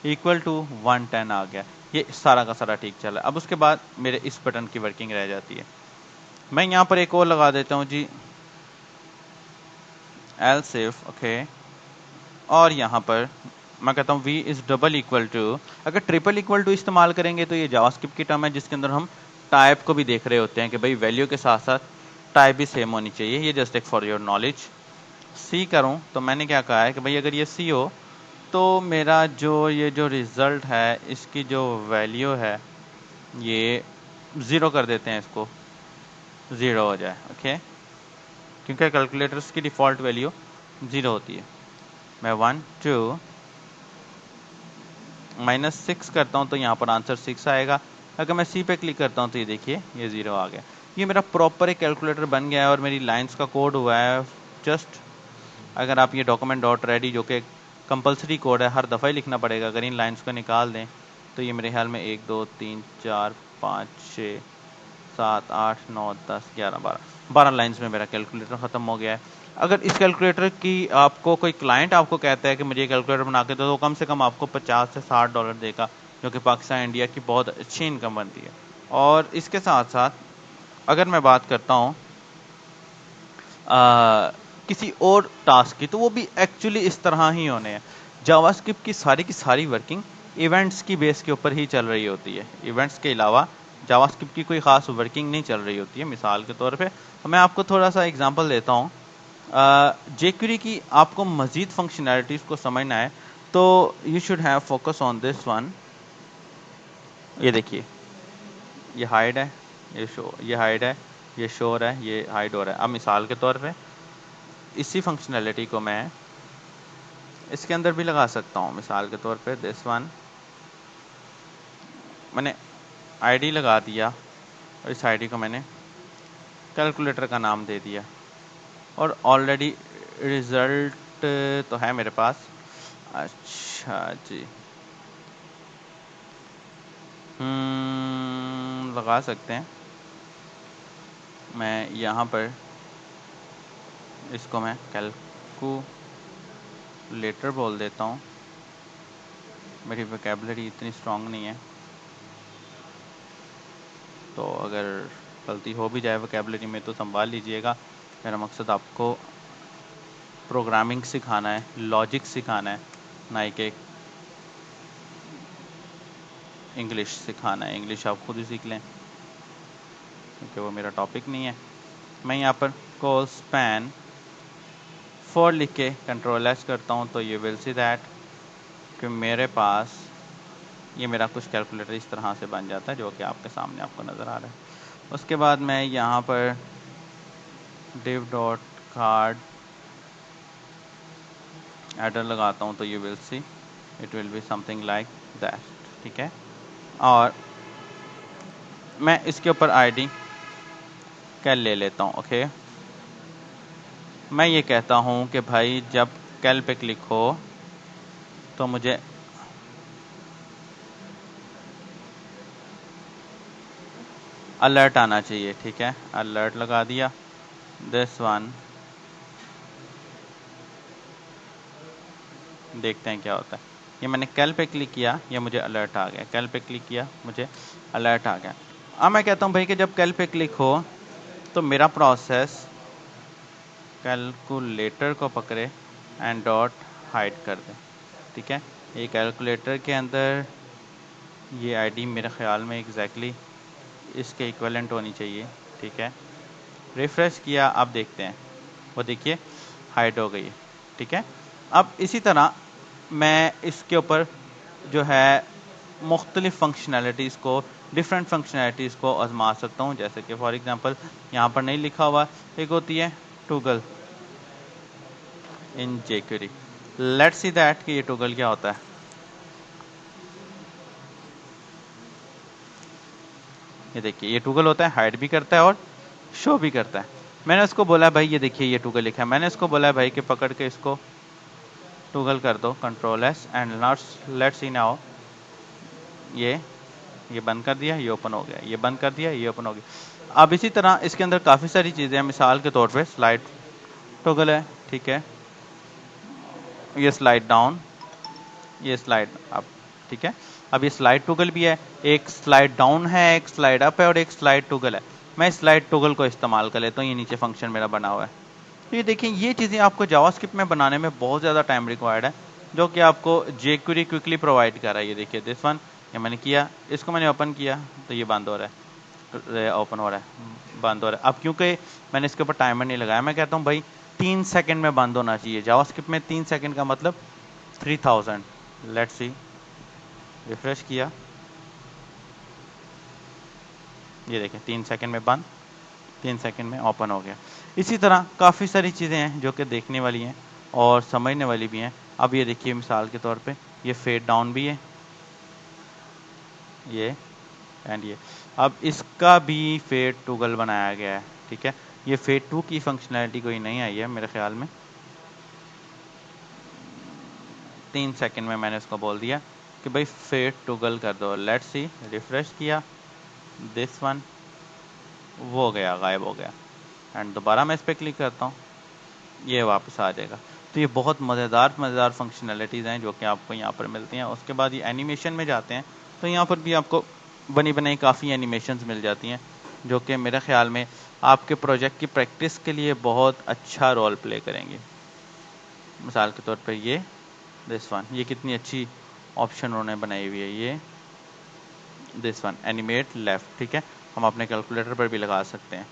इक्वल टू 110 आ गया। ये सारा का सारा ठीक चला। अब उसके बाद मेरे इस बटन की वर्किंग रह जाती है। मैं यहाँ पर एक और लगा देता हूँ जी, एल्स इफ, ओके, और यहाँ पर मैं कहता हूँ v is double equal to. अगर ट्रिपल इक्वल टू इस्तेमाल करेंगे तो ये जावास्क्रिप्ट की टर्म है जिसके अंदर हम टाइप को भी देख रहे होते हैं कि भाई वैल्यू के साथ साथ टाइप भी सेम होनी चाहिए। ये जस्ट एक फॉर योर नॉलेज। सी करूँ तो मैंने क्या कहा है कि भाई अगर ये सी हो तो मेरा ये जो रिजल्ट है इसकी जो वैल्यू है ये 0 कर देते हैं, इसको 0 हो जाए, ओके, क्योंकि कैलकुलेटर्स की डिफ़ॉल्ट वैल्यू 0 होती है। मैं 1 2 -6 करता हूँ तो यहाँ पर आंसर 6 आएगा। अगर मैं सी पे क्लिक करता हूँ तो ये देखिए ये 0 आ गया। ये मेरा प्रॉपर एक कैलकुलेटर बन गया है और मेरी लाइंस का कोड हुआ है। जस्ट अगर आप ये डॉक्यूमेंट डॉट रेडी जो कि कंपलसरी कोड है, हर दफ़ा ही लिखना पड़ेगा, अगर इन लाइंस को निकाल दें तो ये मेरे ख्याल में 1 2 3 4 5 6 7 8 9 10 11 12 लाइंस में मेरा कैलकुलेटर ख़त्म हो गया है। अगर इस कैलकुलेटर की आपको कोई क्लाइंट आपको कहता है कि मुझे कैलकुलेटर बना के दो, तो कम से कम आपको 50 से 60 डॉलर देगा, जो कि पाकिस्तान इंडिया की बहुत अच्छी इनकम बनती है। और इसके साथ साथ अगर मैं बात करता हूँ किसी और टास्क की, तो वो भी एक्चुअली इस तरह ही होने हैं। जावास्क्रिप्ट की सारी वर्किंग इवेंट्स की बेस के ऊपर ही चल रही होती है। इवेंट्स के अलावा जावास्क्रिप्ट की कोई ख़ास वर्किंग नहीं चल रही होती है। मिसाल के तौर पे मैं आपको थोड़ा सा एग्जांपल देता हूँ। jQuery की आपको मज़ीद फंक्शनैलिटीज़ को समझना है तो you should have focus on this one. ये देखिए, ये हाइड है, ये शो, ये हाइड है, ये शोर है, ये हाइड हो रहा है। अब मिसाल के तौर पे इसी फंक्शनैलिटी को मैं इसके अंदर भी लगा सकता हूँ। मिसाल के तौर पे दिस वन, मैंने आईडी लगा दिया और इस आईडी को मैंने कैलकुलेटर का नाम दे दिया और ऑलरेडी रिजल्ट तो है मेरे पास। अच्छा जी, लगा सकते हैं। मैं यहाँ पर इसको मैं कैलकुलेटर बोल देता हूँ। मेरी वोकैबुलरी इतनी स्ट्रांग नहीं है, तो अगर गलती हो भी जाए वोकैबुलरी में तो संभाल लीजिएगा। मेरा मकसद आपको प्रोग्रामिंग सिखाना है, लॉजिक सिखाना है, ना कि इंग्लिश सिखाना है। इंग्लिश आप खुद ही सीख लें क्योंकि वो मेरा टॉपिक नहीं है। मैं यहाँ पर कॉल स्पैन फॉर लिख के कंट्रोल एस करता हूँ तो ये विल सी दैट कि मेरे पास ये मेरा कुछ कैलकुलेटर इस तरह से बन जाता है जो कि आपके सामने आपको नज़र आ रहा है। उसके बाद मैं यहाँ पर div डॉट कार्ड एडर लगाता हूँ तो ये will see it will be something like that, ठीक है। और मैं इसके ऊपर आईडी कैल ले लेता हूँ। ओके, मैं ये कहता हूँ कि भाई जब कैल पे क्लिक हो तो मुझे अलर्ट आना चाहिए, ठीक है। अलर्ट लगा दिया। दिस वन, देखते हैं क्या होता है। ये मैंने कैल पे क्लिक किया, ये मुझे अलर्ट आ गया। कैल पे क्लिक किया, मुझे अलर्ट आ गया। अब मैं कहता हूँ भाई कि जब कैल पे क्लिक हो तो मेरा प्रोसेस कैलकुलेटर को पकड़े एंड डॉट हाइड कर दे, ठीक है। ये कैलकुलेटर के अंदर ये आईडी मेरे ख्याल में एग्जैक्टली इसके इक्विवेलेंट होनी चाहिए, ठीक है। रिफ्रेश किया, अब देखते हैं, वो देखिए हाइड हो गई है, ठीक है। अब इसी तरह मैं इसके ऊपर जो है मुख्तलिफ फंक्शनैलिटीज़ को, डिफरेंट फंक्शनैलिटीज़ को आजमा सकता हूँ। जैसे कि फॉर एग्जांपल यहाँ पर नहीं लिखा हुआ, एक होती है toggle in jQuery। Let's see that कि ये टॉगल क्या होता है। ये देखिए, ये टॉगल होता है, हाइड भी करता है और शो भी करता है। मैंने उसको बोला भाई ये देखिए ये टॉगल लिखा है, मैंने इसको बोला भाई कि पकड़ के इसको टॉगल कर दो, control S and let's see now. ये बंद कर दिया, ये ओपन हो गया, ये बंद कर दिया, ये ओपन हो गया। अब इसी तरह इसके अंदर काफ़ी सारी चीज़ें हैं। मिसाल के तौर पे स्लाइड टॉगल है, ठीक है। ये स्लाइड डाउन, ये स्लाइड अप, ठीक है। अब ये स्लाइड टॉगल भी है, एक स्लाइड डाउन है, एक स्लाइड अप है और एक स्लाइड टॉगल है। मैं स्लाइड टॉगल को इस्तेमाल कर लेता हूँ, ये नीचे फंक्शन मेरा बना हुआ है। तो ये देखिए, ये चीज़ें आपको जावास्क्रिप्ट में बनाने में बहुत ज़्यादा टाइम रिक्वायर्ड है, जो कि आपको jQuery क्विकली प्रोवाइड कर रहा है। ये देखिए दिस वन, ये मैंने किया, इसको मैंने ओपन किया तो ये बंद हो रहा है, ओपन हो रहा है, बंद हो रहा है। अब क्योंकि मैंने इसके ऊपर टाइमर नहीं लगाया, मैं कहता हूँ भाई 3 सेकंड में बंद होना चाहिए। जावास्क्रिप्ट में 3 सेकंड का मतलब 3000। लेट्स सी, रिफ्रेश किया, ये देखें 3 सेकंड में बंद, 3 सेकंड में ओपन हो गया। इसी तरह काफ़ी सारी चीज़ें हैं जो कि देखने वाली हैं और समझने वाली भी हैं। अब ये देखिए मिसाल के तौर पे ये फेड डाउन भी है, ये एंड ये। अब इसका भी फेड टूगल बनाया गया है, ठीक है। ये फेड 2 की फंक्शनैलिटी कोई नहीं आई है मेरे ख्याल में। 3 सेकंड में मैंने उसको बोल दिया कि भाई फेड टूगल कर दो। लेट्स सी, रिफ्रेश किया, दिस वन वो गया, गायब हो गया। एंड दोबारा मैं इस पर क्लिक करता हूँ, ये वापस आ जाएगा। तो ये बहुत मज़ेदार फंक्शनैलिटीज़ हैं जो कि आपको यहाँ पर मिलती हैं। उसके बाद ये एनिमेशन में जाते हैं तो यहाँ पर भी आपको बनी बनाई काफ़ी एनिमेशंस मिल जाती हैं जो कि मेरे ख्याल में आपके प्रोजेक्ट की प्रैक्टिस के लिए बहुत अच्छा रोल प्ले करेंगे। मिसाल के तौर पर ये दिस वन, ये कितनी अच्छी ऑप्शन उन्होंने बनाई हुई है, ये दिस वन एनिमेट लेफ्ट, ठीक है। हम अपने कैलकुलेटर पर भी लगा सकते हैं।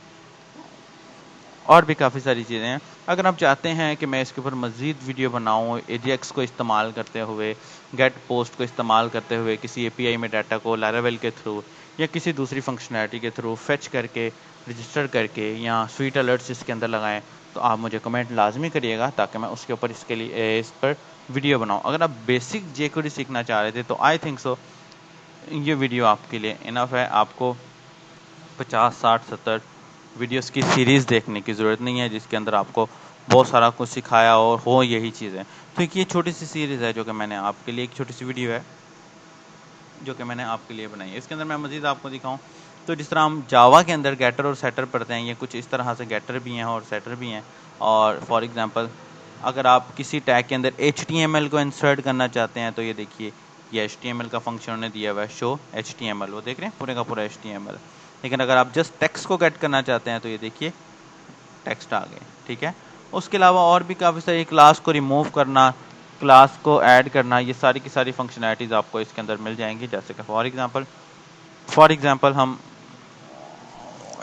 और भी काफ़ी सारी चीज़ें हैं। अगर आप चाहते हैं कि मैं इसके ऊपर मज़ीद वीडियो बनाऊँ एजेक्स को इस्तेमाल करते हुए, गेट पोस्ट को इस्तेमाल करते हुए, किसी एपीआई में डाटा को लैरावेल के थ्रू या किसी दूसरी फंक्शनैलिटी के थ्रू फेच करके, रजिस्टर करके या स्वीट अलर्ट्स इसके अंदर लगाएं, तो आप मुझे कमेंट लाजमी करिएगा ताकि मैं उसके ऊपर इसके लिए इस पर वीडियो बनाऊँ। अगर आप बेसिक jQuery सीखना चाह रहे थे तो आई थिंक सो ये वीडियो आपके लिए इनफ है। आपको 50, 60, 70 वीडियोस की सीरीज़ देखने की ज़रूरत नहीं है जिसके अंदर आपको बहुत सारा कुछ सिखाया और हो यही चीज़ें। तो एक ये छोटी सी सीरीज़ है जो कि मैंने आपके लिए, एक छोटी सी वीडियो है जो कि मैंने आपके लिए बनाई है। इसके अंदर मैं मज़ीद आपको दिखाऊं तो जिस तरह हम जावा के अंदर गेटर और सेटर पढ़ते हैं, ये कुछ इस तरह से गेटर भी हैं और सेटर भी हैं। और फॉर एग्ज़ाम्पल अगर आप किसी टैग के अंदर HTML को इंसर्ट करना चाहते हैं तो ये देखिए, ये HTML का फंक्शन उन्होंने दिया हुआ है, शो HTML, वो देख रहे हैं पूरे का पूरा HTML। लेकिन अगर आप जस्ट टेक्स्ट को गेट करना चाहते हैं तो ये देखिए टेक्स्ट आ गए, ठीक है। उसके अलावा और भी काफ़ी सारी, क्लास को रिमूव करना, क्लास को ऐड करना, ये सारी की सारी फंक्शनैलिटीज़ आपको इसके अंदर मिल जाएंगी। जैसे कि फॉर एग्ज़ाम्पल हम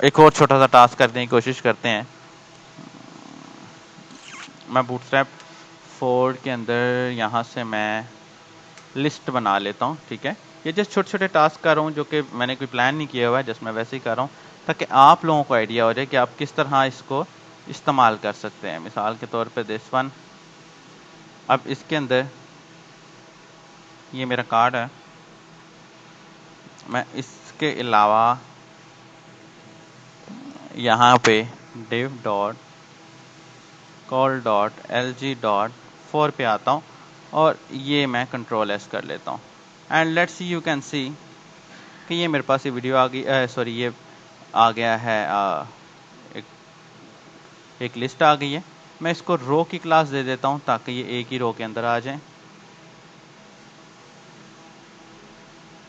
एक और छोटा सा टास्क करने की कोशिश करते हैं। मैं बूटस्ट्रैप 4 के अंदर यहाँ से मैं लिस्ट बना लेता हूँ, ठीक है। ये जस्ट छोटे छोटे टास्क कर रहा हूँ जो कि मैंने कोई प्लान नहीं किया हुआ है, जस्ट मैं वैसे ही कर रहा हूँ ताकि आप लोगों को आइडिया हो जाए कि आप किस तरह इसको इस्तेमाल कर सकते हैं। मिसाल के तौर पे दिस वन, अब इसके अंदर ये मेरा कार्ड है, मैं इसके अलावा यहाँ पे div dot call dot lg.4 पे आता हूँ और ये मैं कंट्रोल एस कर लेता हूँ। And let's see, you can see कि ये मेरे पास ये वीडियो आ गई, सॉरी ये आ गया है, एक लिस्ट आ गई है। मैं इसको रो की क्लास दे देता हूँ ताकि ये एक ही रो के अंदर आ जाए।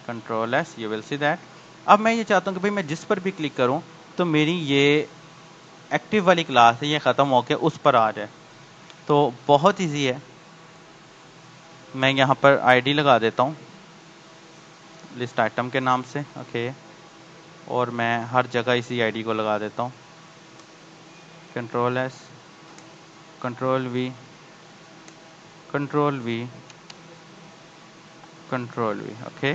Control S, you will see that. अब मैं ये चाहता हूँ कि भाई मैं जिस पर भी क्लिक करूँ तो मेरी ये एक्टिव वाली क्लास है ये ख़त्म होकर उस पर आ जाए। तो बहुत ईजी है, मैं यहाँ पर आईडी लगा देता हूँ लिस्ट आइटम के नाम से, ओके। और मैं हर जगह इसी आईडी को लगा देता हूँ, control S, control we, control we, control we, okay.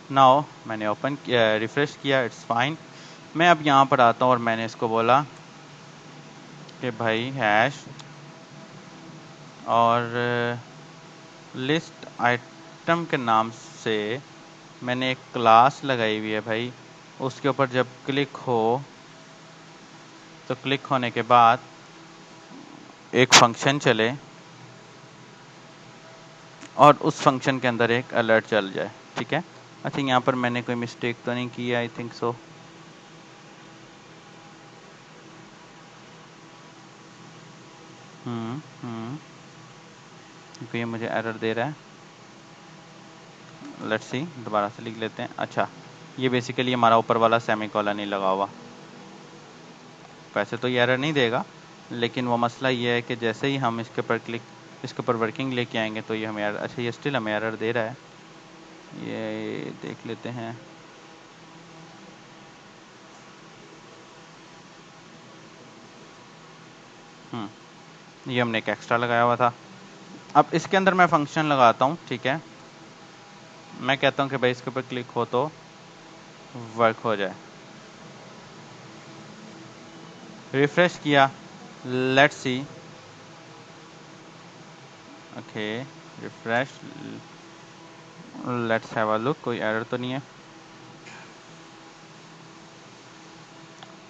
Now मैंने ओपन किया, रिफ्रेश किया, इट्स फाइन। मैं अब यहाँ पर आता हूँ और मैंने इसको बोला कि भाई हैश और लिस्ट आइटम के नाम से मैंने एक क्लास लगाई हुई है भाई। उसके ऊपर जब क्लिक हो तो क्लिक होने के बाद एक फंक्शन चले और उस फंक्शन के अंदर एक अलर्ट चल जाए, ठीक है। आई थिंक यहाँ पर मैंने कोई मिस्टेक तो नहीं की, आई थिंक सो। क्योंकि ये मुझे एरर दे रहा है। लेट्स सी, दोबारा से लिख लेते हैं। अच्छा, ये बेसिकली हमारा ऊपर वाला सेमीकोलन नहीं लगा हुआ। वैसे तो ये एरर नहीं देगा, लेकिन वो मसला ये है कि जैसे ही हम इसके ऊपर वर्किंग लेके आएंगे तो ये हमें अच्छा, ये स्टिल हमें एरर दे रहा है। ये देख लेते हैं। ये हमने एक एक्स्ट्रा लगाया हुआ था। अब इसके अंदर मैं फंक्शन लगाता हूँ, ठीक है। मैं कहता हूँ कि भाई इसके ऊपर क्लिक हो तो वर्क हो जाए। रिफ्रेश किया, let's see, okay, refresh, let's have a look, कोई एरर तो नहीं है।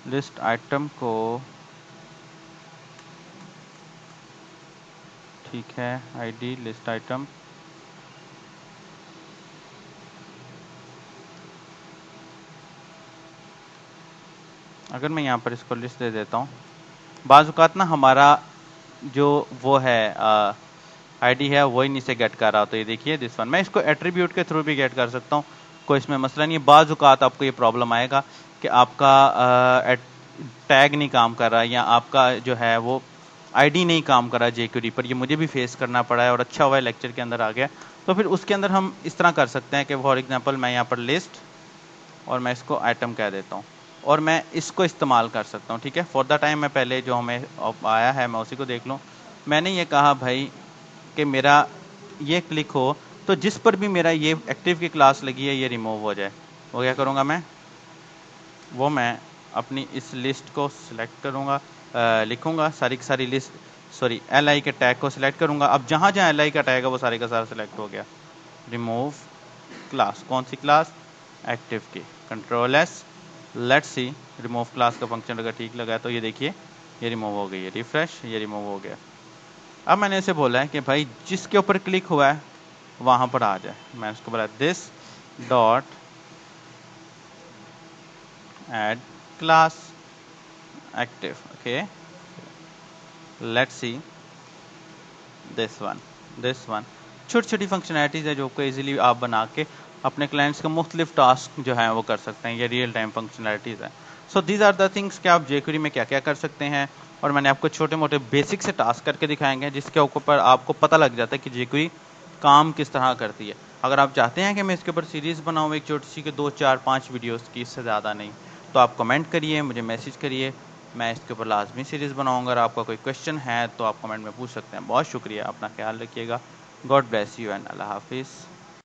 लिस्ट आइटम को, ठीक है, आईडी लिस्ट आइटम, अगर मैं यहाँ पर इसको लिस्ट दे देता हूँ, बाज़ औक़ात ना हमारा जो वो है आईडी है वही नीचे गेट कर रहा, तो ये देखिए दिस वन, मैं इसको एट्रीब्यूट के थ्रू भी गेट कर सकता हूँ, कोई इसमें मसला नहीं है। बाज़ औक़ात आपको ये प्रॉब्लम आएगा कि आपका टैग नहीं काम कर रहा या आपका जो है वो आईडी नहीं काम कर रहा jQuery पर, ये मुझे भी फेस करना पड़ा है और अच्छा हुआ है लेक्चर के अंदर आ गया। तो फिर उसके अंदर हम इस तरह कर सकते हैं कि फॉर एग्जांपल मैं यहाँ पर लिस्ट और मैं इसको आइटम कह देता हूँ और मैं इसको इस्तेमाल कर सकता हूँ, ठीक है। फॉर द टाइम मैं पहले जो हमें आया है मैं उसी को देख लूँ। मैंने ये कहा भाई कि मेरा ये क्लिक हो तो जिस पर भी मेरा ये एक्टिव की क्लास लगी है ये रिमूव हो जाए। वो क्या करूँगा मैं, वो मैं अपनी इस लिस्ट को सिलेक्ट करूँगा, लिखूँगा सारी की सारी लिस्ट, सॉरी li के टैग को सिलेक्ट करूँगा। अब जहाँ जहाँ li का टैग है वो सारे का सारा सिलेक्ट हो गया। रिमूव क्लास, कौन सी क्लास, एक्टिव की, control S, let's see remove class का फंक्शन अगर ठीक लगा तो ये देखिए ये रिमूव हो गई है, रिफ्रेश, ये रिमूव हो गया। अब मैंने इसे बोला है कि भाई जिसके ऊपर क्लिक हुआ है वहाँ पर आ जाए। मैं इसको बोला this dot add class active, okay, let's see this one. छोटी छोटी फंक्शनैलिटीज़ है जो को इजीली आप बना के अपने क्लाइंट्स के मुख्तलिफ टास्क जो हैं वो कर सकते हैं, ये रियल टाइम फंक्शनैलिटीज़ हैं। So these are the things कि आप jQuery में क्या क्या कर सकते हैं, और मैंने आपको छोटे मोटे बेसिक से टास्क करके दिखाएंगे जिसके ऊपर आपको पता लग जाता है कि jQuery काम किस तरह करती है। अगर आप चाहते हैं कि मैं इसके ऊपर सीरीज़ बनाऊँ एक छोटी सी के 2 4 5 वीडियोज़ की, इससे ज़्यादा नहीं, तो आप कमेंट करिए, मुझे मैसेज करिए, मैं इसके ऊपर लाजमी सीरीज़ बनाऊंगा। अगर आपका कोई क्वेश्चन है तो आप कमेंट में पूछ सकते हैं। बहुत शुक्रिया, अपना ख्याल रखिएगा। गॉड ब्लेस यू एंड अल्लाह हाफिज़।